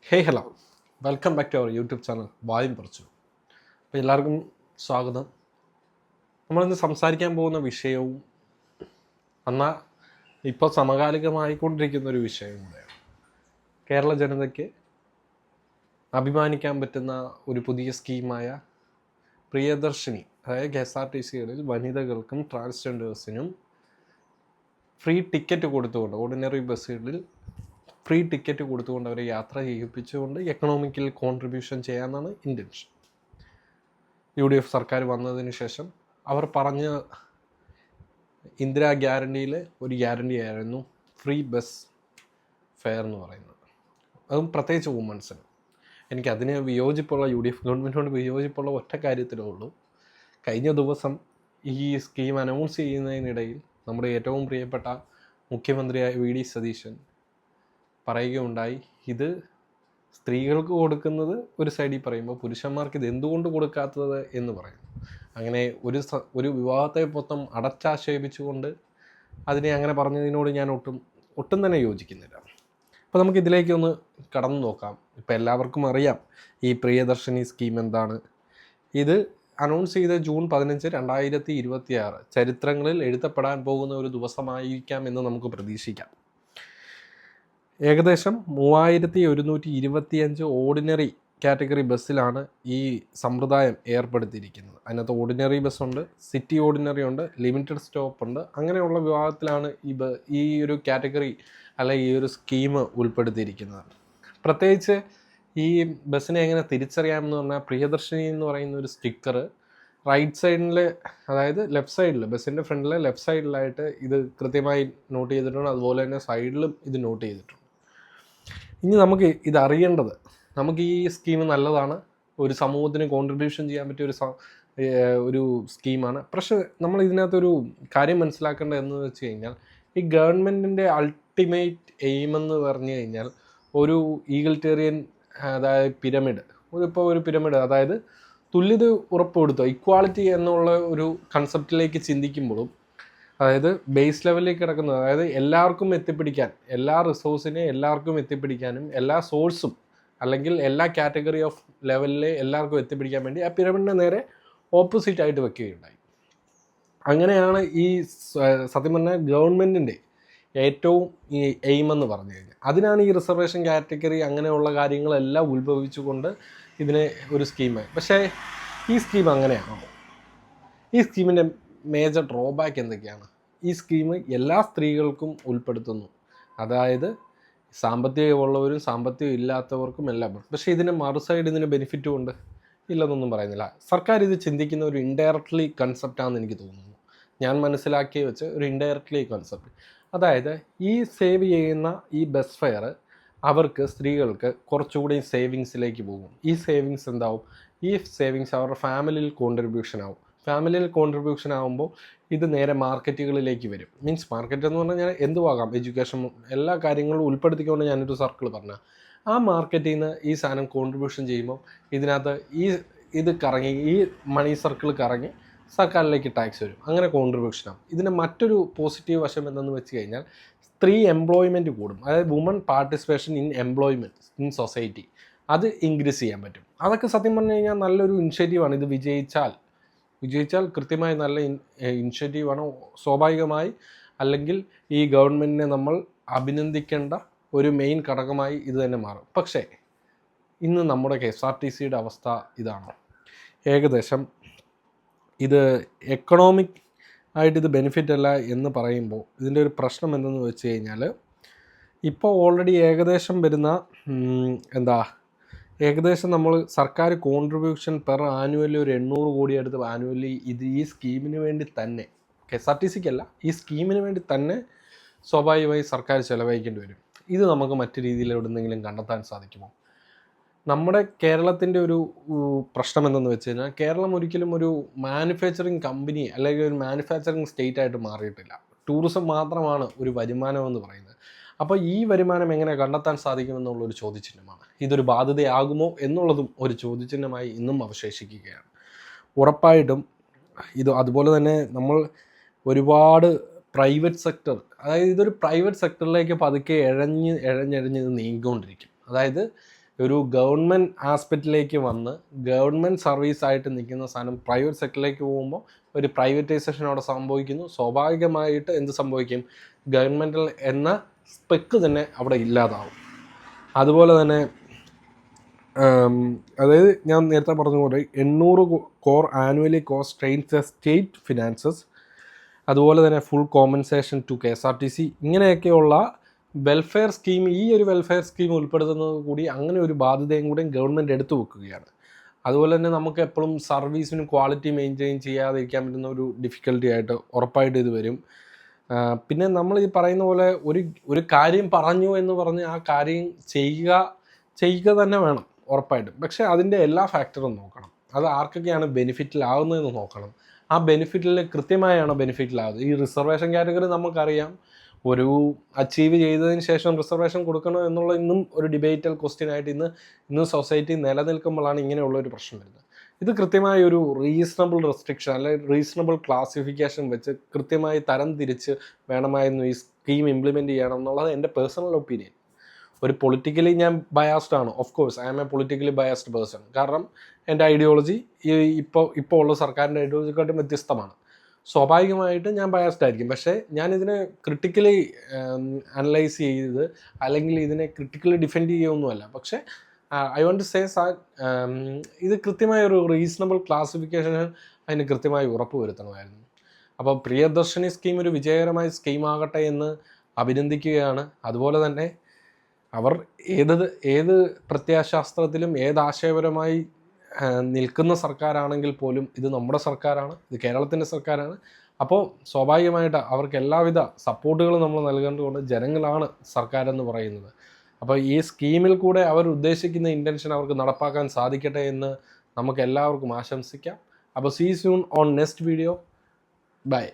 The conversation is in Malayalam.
Hello, welcome back to our YouTube channel വായും പറിച്ചു. അപ്പോൾ എല്ലാവർക്കും സ്വാഗതം. നമ്മളിന്ന് സംസാരിക്കാൻ പോകുന്ന വിഷയവും എന്നാൽ ഇപ്പോൾ സമകാലികമായിക്കൊണ്ടിരിക്കുന്ന ഒരു വിഷയവും കൂടെയാണ്. കേരള ജനതയ്ക്ക് അഭിമാനിക്കാൻ പറ്റുന്ന ഒരു പുതിയ സ്കീമായ പ്രിയദർശിനി, അതായത് KSRTCകളിൽ വനിതകൾക്കും ട്രാൻസ്ജെൻഡേഴ്സിനും ഫ്രീ ടിക്കറ്റ് കൊടുത്തുകൊണ്ട് ഓർഡിനറി ബസ്സുകളിൽ ഫ്രീ ടിക്കറ്റ് കൊടുത്തുകൊണ്ട് അവരെ യാത്ര ചെയ്യിപ്പിച്ചുകൊണ്ട് എക്കണോമിക്കൽ കോൺട്രിബ്യൂഷൻ ചെയ്യാമെന്നാണ് ഇൻറ്റൻഷൻ. UDF സർക്കാർ വന്നതിന് ശേഷം അവർ പറഞ്ഞ ഇന്ദിരാ ഗ്യാരണ്ടിയിൽ ഒരു ഗ്യാരണ്ടി ആയിരുന്നു ഫ്രീ ബസ് ഫെയർ എന്ന് പറയുന്നത്. അതും പ്രത്യേകിച്ച് വുമൻസിന്. എനിക്കതിന് വിയോജിപ്പുള്ള UDF ഗവൺമെൻറ്റിനോട് വിയോജിപ്പുള്ള ഒറ്റ കാര്യത്തിലേ ഉള്ളൂ. കഴിഞ്ഞ ദിവസം ഈ സ്കീം അനൗൺസ് ചെയ്യുന്നതിനിടയിൽ നമ്മുടെ ഏറ്റവും പ്രിയപ്പെട്ട മുഖ്യമന്ത്രിയായ VD സതീശൻ പറയുകയുണ്ടായി, ഇത് സ്ത്രീകൾക്ക് കൊടുക്കുന്നത് ഒരു സൈഡിൽ പറയുമ്പോൾ പുരുഷന്മാർക്ക് ഇത് എന്തുകൊണ്ട് കൊടുക്കാത്തത് എന്ന് പറയുന്നു. അങ്ങനെ ഒരു വിവാഹത്തെ മൊത്തം അടച്ചാക്ഷേപിച്ചുകൊണ്ട് അതിനെ അങ്ങനെ പറഞ്ഞതിനോട് ഞാൻ ഒട്ടും തന്നെ യോജിക്കുന്നില്ല. അപ്പോൾ നമുക്കിതിലേക്കൊന്ന് കടന്നു നോക്കാം. ഇപ്പോൾ എല്ലാവർക്കും അറിയാം ഈ പ്രിയദർശിനി സ്കീം എന്താണ്. ഇത് അനൗൺസ് ചെയ്ത ജൂൺ 15, 2026 ചരിത്രങ്ങളിൽ എഴുതപ്പെടാൻ പോകുന്ന ഒരു ദിവസമായിരിക്കാം എന്ന് നമുക്ക് പ്രതീക്ഷിക്കാം. ഏകദേശം 3125 ഓർഡിനറി കാറ്റഗറി ബസ്സിലാണ് ഈ സമ്പ്രദായം ഏർപ്പെടുത്തിയിരിക്കുന്നത്. അതിനകത്ത് ഓർഡിനറി ബസ്സുണ്ട്, സിറ്റി ഓർഡിനറി ഉണ്ട്, ലിമിറ്റഡ് സ്റ്റോപ്പ് ഉണ്ട്. അങ്ങനെയുള്ള വിഭാഗത്തിലാണ് ഈ ഒരു കാറ്റഗറി അല്ലെങ്കിൽ ഈ ഒരു സ്കീം ഉൾപ്പെടുത്തിയിരിക്കുന്നത്. പ്രത്യേകിച്ച് ഈ ബസ്സിനെ എങ്ങനെ തിരിച്ചറിയാമെന്ന് പറഞ്ഞാൽ, പ്രിയദർശിനി എന്ന് പറയുന്ന ഒരു സ്റ്റിക്കർ റൈറ്റ് സൈഡിൽ, അതായത് ലെഫ്റ്റ് സൈഡിൽ, ബസ്സിൻ്റെ ഫ്രണ്ടിലെ ലെഫ്റ്റ് സൈഡിലായിട്ട് ഇത് കൃത്യമായി നോട്ട് ചെയ്തിട്ടുണ്ട്. അതുപോലെ തന്നെ സൈഡിലും ഇത് നോട്ട് ചെയ്തിട്ടുണ്ട്. ഇനി നമുക്ക് ഇതറിയേണ്ടത്, നമുക്ക് ഈ സ്കീം നല്ലതാണ്, ഒരു സമൂഹത്തിന് കോൺട്രിബ്യൂഷൻ ചെയ്യാൻ പറ്റിയ ഒരു സ്കീമാണ്. പക്ഷേ നമ്മൾ ഇതിനകത്തൊരു കാര്യം മനസ്സിലാക്കേണ്ടത് എന്ന് വെച്ച് കഴിഞ്ഞാൽ, ഈ ഗവൺമെൻറ്റിൻ്റെ അൾട്ടിമേറ്റ് എയിം എന്ന് പറഞ്ഞു കഴിഞ്ഞാൽ ഒരു ഈഗൽറ്റേറിയൻ, അതായത് ഒരു പിരമിഡ്, അതായത് തുല്യത ഉറപ്പുവരുത്തുക, ഇക്വാളിറ്റി എന്നുള്ള ഒരു കൺസെപ്റ്റിലേക്ക് ചിന്തിക്കുമ്പോഴും, അതായത് ബേസ് ലെവലിലേക്ക് കിടക്കുന്നത്, അതായത് എല്ലാവർക്കും എത്തിപ്പിടിക്കാൻ, എല്ലാ റിസോഴ്സിനെയും എല്ലാവർക്കും എത്തിപ്പിടിക്കാനും, എല്ലാ സോഴ്സും അല്ലെങ്കിൽ എല്ലാ കാറ്റഗറി ഓഫ് ലെവലിലെ എല്ലാവർക്കും എത്തിപ്പിടിക്കാൻ വേണ്ടി ആ പിരമിഡിനെ നേരെ ഓപ്പോസിറ്റ് ആയിട്ട് വെക്കുകയുണ്ടായി. അങ്ങനെയാണ് ഈ സത്യം പറഞ്ഞാൽ ഗവൺമെൻറ്റിൻ്റെ ഏറ്റവും ഈ എയിം എന്ന് പറഞ്ഞു കഴിഞ്ഞാൽ. അതിനാണ് ഈ റിസർവേഷൻ കാറ്റഗറി അങ്ങനെയുള്ള കാര്യങ്ങളെല്ലാം ഉത്ഭവിച്ചുകൊണ്ട് ഇതിനെ ഒരു സ്കീമായി. പക്ഷേ ഈ സ്കീം അങ്ങനെയാണോ? ഈ സ്കീമിൻ്റെ മേജർ ഡ്രോബാക്ക് എന്തൊക്കെയാണ്? ഈ സ്കീം എല്ലാ സ്ത്രീകൾക്കും ഉൾപ്പെടുത്തുന്നു, അതായത് സാമ്പത്തികമുള്ളവരും സാമ്പത്തികം ഇല്ലാത്തവർക്കും എല്ലാം. പക്ഷേ ഇതിന് മറുസൈഡ് ഇതിന് ബെനിഫിറ്റും ഉണ്ട്, ഇല്ലെന്നൊന്നും പറയുന്നില്ല. സർക്കാർ ഇത് ചിന്തിക്കുന്ന ഒരു ഇൻഡയറക്ട്ലി കൺസെപ്റ്റാണെന്ന് എനിക്ക് തോന്നുന്നു. ഞാൻ മനസ്സിലാക്കി വെച്ച് ഒരു ഇൻഡയറക്ട്ലി കൺസെപ്റ്റ്, അതായത് ഈ സേവ് ചെയ്യുന്ന ഈ ബസ് ഫെയർ അവർക്ക്, സ്ത്രീകൾക്ക് കുറച്ചുകൂടി സേവിങ്സിലേക്ക് പോകും. ഈ സേവിങ്സ് എന്താവും? ഈ സേവിങ്സ് അവരുടെ ഫാമിലിയിൽ കോൺട്രിബ്യൂഷൻ ആവും. ഫാമിലിയിൽ കോൺട്രിബ്യൂഷൻ ആകുമ്പോൾ ഇത് നേരെ മാർക്കറ്റുകളിലേക്ക് വരും. മീൻസ് മാർക്കറ്റ് എന്ന് പറഞ്ഞാൽ എന്തുവാകാം, എഡ്യൂക്കേഷൻ, എല്ലാ കാര്യങ്ങളും ഉൾപ്പെടുത്തിക്കൊണ്ട് ഞാനൊരു സർക്കിൾ പറഞ്ഞാൽ, ആ മാർക്കറ്റിൽ നിന്ന് ഈ സാധനം കോൺട്രിബ്യൂഷൻ ചെയ്യുമ്പോൾ ഇതിനകത്ത് ഇത് കറങ്ങി, ഈ മണി സർക്കിൾ കറങ്ങി സർക്കാരിലേക്ക് ടാക്സ് വരും. അങ്ങനെ കോൺട്രിബ്യൂഷൻ ആവും. ഇതിന് മറ്റൊരു പോസിറ്റീവ് വശം എന്തെന്ന് വെച്ച് കഴിഞ്ഞാൽ, സ്ത്രീ എംപ്ലോയ്മെൻറ്റ് കൂടും. അതായത് woman participation in employment in society, അത് ഇൻക്രീസ് ചെയ്യാൻ പറ്റും. അതൊക്കെ സത്യം പറഞ്ഞു കഴിഞ്ഞാൽ നല്ലൊരു ഇനിഷ്യേറ്റീവാണ്. ഇത് വിജയിച്ചാൽ കൃത്യമായി നല്ല ഇനിഷ്യേറ്റീവാണ് സ്വാഭാവികമായി. അല്ലെങ്കിൽ ഈ ഗവൺമെൻറ്റിനെ നമ്മൾ അഭിനന്ദിക്കേണ്ട ഒരു മെയിൻ ഘടകമായി ഇത് തന്നെ മാറും. പക്ഷേ ഇന്ന് നമ്മുടെ KSRTCയുടെ അവസ്ഥ ഇതാണോ? ഏകദേശം ഇത് എക്കണോമിക് ആയിട്ട് ഇത് ബെനിഫിറ്റ് അല്ല എന്ന് പറയുമ്പോൾ ഇതിൻ്റെ ഒരു പ്രശ്നം എന്തെന്ന് വെച്ച് കഴിഞ്ഞാൽ, ഇപ്പോൾ ഓൾറെഡി ഏകദേശം വരുന്ന ഏകദേശം നമ്മൾ സർക്കാർ കോൺട്രിബ്യൂഷൻ പെർ ആനുവലി ഒരു 800 കോടി അടുത്ത് ആനുവലി ഈ സ്കീമിന് വേണ്ടി തന്നെ, KSRTCക്കല്ല, ഈ സ്കീമിന് വേണ്ടി തന്നെ സ്വാഭാവികമായി സർക്കാർ ചിലവഴിക്കേണ്ടി വരും. ഇത് നമുക്ക് മറ്റു രീതിയിൽ എവിടെന്നെങ്കിലും കണ്ടെത്താൻ സാധിക്കുമോ? നമ്മുടെ കേരളത്തിൻ്റെ ഒരു പ്രശ്നം എന്തെന്ന് വെച്ച് കഴിഞ്ഞാൽ, കേരളം ഒരിക്കലും ഒരു മാനുഫാക്ചറിങ് കമ്പനി അല്ലെങ്കിൽ ഒരു മാനുഫാക്ചറിങ് സ്റ്റേറ്റ് ആയിട്ട് മാറിയിട്ടില്ല. ടൂറിസം മാത്രമാണ് ഒരു വരുമാനം എന്ന് പറയുന്നത്. അപ്പോൾ ഈ വരുമാനം എങ്ങനെ കണ്ടെത്താൻ സാധിക്കുമെന്നുള്ളൊരു ചോദ്യചിഹ്നമാണ്. ഇതൊരു ബാധ്യതയാകുമോ എന്നുള്ളതും ഒരു ചോദ്യചിഹ്നമായി ഇന്നും അവശേഷിക്കുകയാണ്. ഉറപ്പായിട്ടും ഇത് അതുപോലെ തന്നെ നമ്മൾ ഒരുപാട് പ്രൈവറ്റ് സെക്ടർ, അതായത് ഇതൊരു പ്രൈവറ്റ് സെക്ടറിലേക്ക് പതുക്കെ ഇഴഞ്ഞ് നീങ്ങിക്കൊണ്ടിരിക്കും. അതായത് ഒരു ഗവൺമെൻറ് ആസ്പെക്റ്റിലേക്ക് വന്ന് ഗവൺമെൻറ് സർവീസായിട്ട് നിൽക്കുന്ന സാധനം പ്രൈവറ്റ് സെക്ടറിലേക്ക് പോകുമ്പോൾ ഒരു പ്രൈവറ്റൈസേഷൻ അവിടെ സംഭവിക്കുന്നു. സ്വാഭാവികമായിട്ട് എന്ത് സംഭവിക്കും? ഗവൺമെൻറ്റൽ എന്ന സ്പെക്ക് തന്നെ അവിടെ ഇല്ലാതാവും. അതുപോലെ തന്നെ അതായത് ഞാൻ നേരത്തെ പറഞ്ഞ പോലെ 800 crore annually cost strains state finances, അതുപോലെ തന്നെ ഫുൾ കോമ്പൻസേഷൻ ടു KSRTC, ഇങ്ങനെയൊക്കെയുള്ള വെൽഫെയർ സ്കീം, ഈ ഒരു വെൽഫെയർ സ്കീം ഉൾപ്പെടുത്തുന്നത് കൂടി അങ്ങനെ ഒരു ബാധ്യതയും കൂടി ഗവൺമെൻറ് എടുത്തു വെക്കുകയാണ്. അതുപോലെ തന്നെ നമുക്ക് എപ്പോഴും സർവീസിന് ക്വാളിറ്റി മെയിൻറ്റെയിൻ ചെയ്യാതിരിക്കാൻ പറ്റുന്ന ഒരു ഡിഫിക്കൽട്ടി ആയിട്ട് ഉറപ്പായിട്ട് ഇത് വരും. പിന്നെ നമ്മൾ ഈ പറയുന്ന പോലെ ഒരു കാര്യം പറഞ്ഞു എന്ന് പറഞ്ഞ് ആ കാര്യം ചെയ്യുക തന്നെ വേണം ഉറപ്പായിട്ടും. പക്ഷേ അതിൻ്റെ എല്ലാ ഫാക്ടറും നോക്കണം. അത് ആർക്കൊക്കെയാണ് ബെനിഫിറ്റിലാവുന്നതെന്ന് നോക്കണം. ആ ബെനിഫിറ്റിൽ കൃത്യമായാണ് ബെനിഫിറ്റിലാവുന്നത്. ഈ റിസർവേഷൻ കാറ്റഗറി നമുക്കറിയാം, ഒരു അച്ചീവ് ചെയ്തതിന് ശേഷം റിസർവേഷൻ കൊടുക്കണോ എന്നുള്ള ഇന്നും ഒരു ഡിബേറ്റൽ ക്വസ്റ്റ്യൻ ആയിട്ട് ഇന്ന് സൊസൈറ്റി നിലനിൽക്കുമ്പോഴാണ് ഇങ്ങനെയുള്ള ഒരു പ്രശ്നം വരുന്നത്. ഇത് കൃത്യമായ ഒരു റീസണബിൾ റെസ്ട്രിക്ഷൻ അല്ലെങ്കിൽ റീസണബിൾ ക്ലാസിഫിക്കേഷൻ വെച്ച് കൃത്യമായി തരം തിരിച്ച് വേണമായിരുന്നു ഈ സ്കീം ഇംപ്ലിമെൻറ്റ് ചെയ്യണം എന്നുള്ളത് എൻ്റെ പേഴ്സണൽ ഒപ്പീനിയൻ. ഒരു പൊളിറ്റിക്കലി ഞാൻ ബയാസ്ഡ് ആണ്, of course I am a politically biased person. കാരണം എൻ്റെ ഐഡിയോളജി ഇപ്പോൾ ഉള്ള സർക്കാരിൻ്റെ ഐഡിയോളജിക്കാട്ടും വ്യത്യസ്തമാണ്. സ്വാഭാവികമായിട്ട് ഞാൻ ബയാസ്ഡ് ആയിരിക്കും. പക്ഷേ ഞാനിതിനെ ക്രിട്ടിക്കലി അനലൈസ് ചെയ്ത് അല്ലെങ്കിൽ ഇതിനെ ക്രിട്ടിക്കലി ഡിഫെൻഡ് ചെയ്യുകയൊന്നുമല്ല. പക്ഷേ ഐ വോണ്ട് ടു സേ ഇത് കൃത്യമായ ഒരു റീസണബിൾ ക്ലാസിഫിക്കേഷൻ അതിന് കൃത്യമായി ഉറപ്പ് വരുത്തണമായിരുന്നു. അപ്പോൾ പ്രിയദർശിനി സ്കീം ഒരു വിജയകരമായ സ്കീമാകട്ടെ എന്ന് അഭിനന്ദിക്കുകയാണ്. അതുപോലെ തന്നെ അവർ ഏത് പ്രത്യയശാസ്ത്രത്തിലും ആശയപരമായി നിൽക്കുന്ന സർക്കാരാണെങ്കിൽ പോലും ഇത് നമ്മുടെ സർക്കാരാണ്, ഇത് കേരളത്തിൻ്റെ സർക്കാരാണ്. അപ്പോൾ സ്വാഭാവികമായിട്ട് അവർക്ക് എല്ലാവിധ സപ്പോർട്ടുകളും നമ്മൾ നൽകേണ്ടതുകൊണ്ട് ജനങ്ങളാണ് സർക്കാരെന്ന് പറയുന്നത്. അപ്പോൾ ഈ സ്കീമിൽ കൂടെ അവർ ഉദ്ദേശിക്കുന്ന ഇൻറ്റൻഷൻ അവർക്ക് നടപ്പാക്കാൻ സാധിക്കട്ടെ എന്ന് നമുക്ക് എല്ലാവർക്കും ആശംസിക്കാം. അപ്പോൾ see soon on next video. By.